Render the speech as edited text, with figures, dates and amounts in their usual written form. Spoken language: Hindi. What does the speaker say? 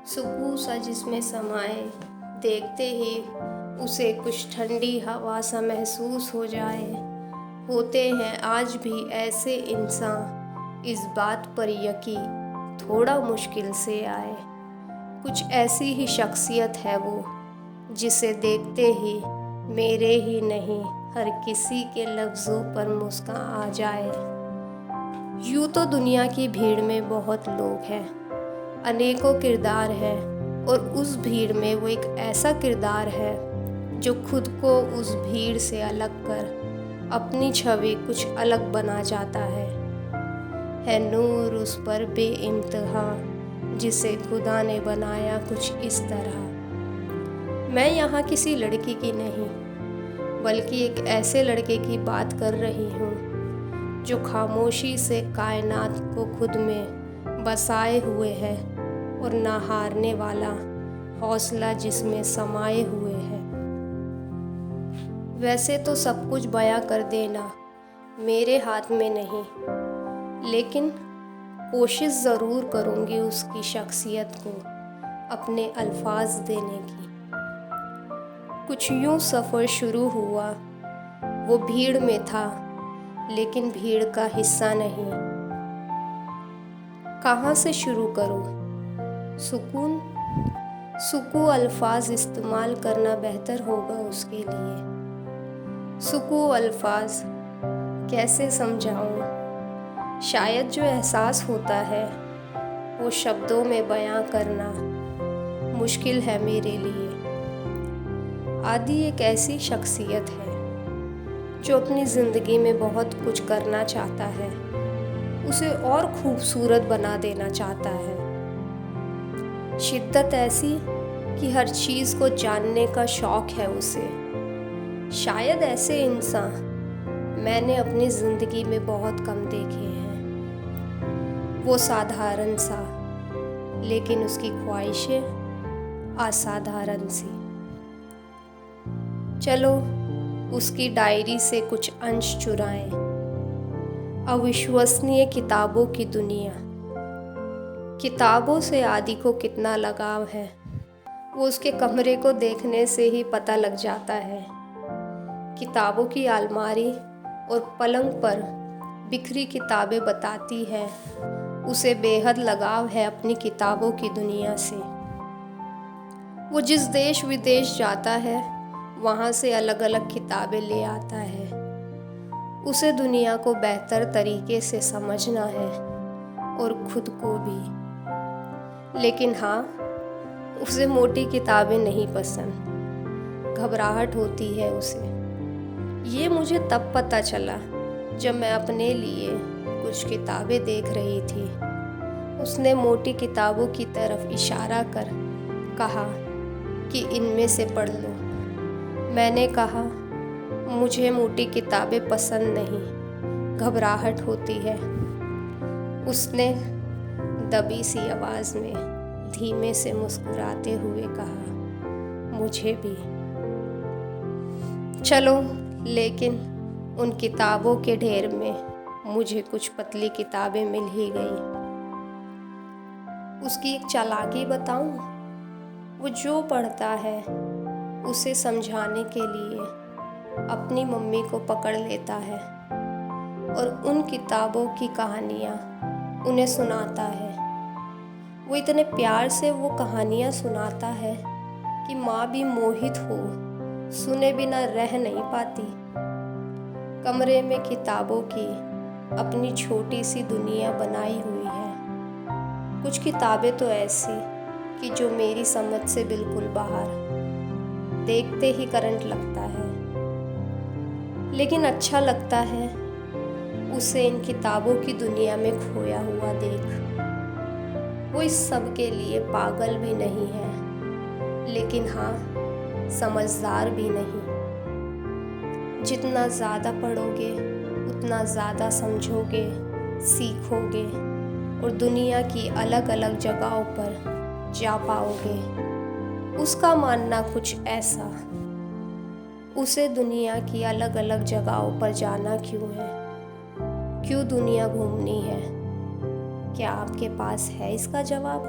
सुकून सा जिसमें समाए, देखते ही उसे कुछ ठंडी हवा सा महसूस हो जाए। होते हैं आज भी ऐसे इंसान, इस बात पर यकीन थोड़ा मुश्किल से आए। कुछ ऐसी ही शख्सियत है वो, जिसे देखते ही मेरे ही नहीं हर किसी के लफ्ज़ों पर मुस्कान आ जाए। यूँ तो दुनिया की भीड़ में बहुत लोग हैं, अनेकों किरदार हैं, और उस भीड़ में वो एक ऐसा किरदार है जो खुद को उस भीड़ से अलग कर अपनी छवि कुछ अलग बना जाता है नूर उस पर बेइंतहा, जिसे खुदा ने बनाया कुछ इस तरह। मैं यहाँ किसी लड़की की नहीं, बल्कि एक ऐसे लड़के की बात कर रही हूँ जो खामोशी से कायनात को खुद में बसाए हुए है और ना हारने वाला हौसला जिसमें समाये हुए है। वैसे तो सब कुछ बयां कर देना मेरे हाथ में नहीं, लेकिन कोशिश ज़रूर करूँगी उसकी शख्सियत को अपने अल्फाज देने की। कुछ यूँ सफ़र शुरू हुआ, वो भीड़ में था लेकिन भीड़ का हिस्सा नहीं। कहाँ से शुरू करूँ? सुकून अल्फाज इस्तेमाल करना बेहतर होगा उसके लिए। सुकून अल्फाज कैसे समझाऊँ? शायद जो एहसास होता है वो शब्दों में बयां करना मुश्किल है मेरे लिए। आदि एक ऐसी शख्सियत है जो अपनी ज़िंदगी में बहुत कुछ करना चाहता है, उसे और खूबसूरत बना देना चाहता है। शिद्दत ऐसी कि हर चीज़ को जानने का शौक़ है उसे। शायद ऐसे इंसान मैंने अपनी ज़िंदगी में बहुत कम देखे हैं। वो साधारण सा, लेकिन उसकी ख्वाहिशें असाधारण सी। चलो उसकी डायरी से कुछ अंश चुराएं। अविश्वसनीय किताबों की दुनिया। किताबों से आदि को कितना लगाव है, वो उसके कमरे को देखने से ही पता लग जाता है। किताबों की अलमारी और पलंग पर बिखरी किताबें बताती है उसे बेहद लगाव है अपनी किताबों की दुनिया से। वो जिस देश विदेश जाता है, वहाँ से अलग अलग किताबें ले आता है। उसे दुनिया को बेहतर तरीके से समझना है और खुद को भी। लेकिन हाँ, उसे मोटी किताबें नहीं पसंद, घबराहट होती है उसे। ये मुझे तब पता चला जब मैं अपने लिए कुछ किताबें देख रही थी। उसने मोटी किताबों की तरफ इशारा कर कहा कि इनमें से पढ़ लो। मैंने कहा, मुझे मोटी किताबें पसंद नहीं, घबराहट होती है। उसने दबी सी आवाज़ में धीमे से मुस्कुराते हुए कहा, मुझे भी। चलो, लेकिन उन किताबों के ढेर में मुझे कुछ पतली किताबें मिल ही गई। उसकी एक चालाकी बताऊं? वो जो पढ़ता है उसे समझाने के लिए अपनी मम्मी को पकड़ लेता है और उन किताबों की कहानियाँ उन्हें सुनाता है। वो इतने प्यार से वो कहानियाँ सुनाता है कि माँ भी मोहित हो सुने बिना रह नहीं पाती। कमरे में किताबों की अपनी छोटी सी दुनिया बनाई हुई है। कुछ किताबें तो ऐसी कि जो मेरी समझ से बिल्कुल बाहर, देखते ही करंट लगता है। लेकिन अच्छा लगता है उसे इन किताबों की दुनिया में खोया हुआ देख। वो इस सब के लिए पागल भी नहीं है, लेकिन हाँ, समझदार भी नहीं। जितना ज़्यादा पढ़ोगे उतना ज़्यादा समझोगे, सीखोगे और दुनिया की अलग अलग जगहों पर जा पाओगे। उसका मानना कुछ ऐसा, उसे दुनिया की अलग अलग जगहों पर जाना क्यों है, क्यों दुनिया घूमनी है? क्या आपके पास है इसका जवाब?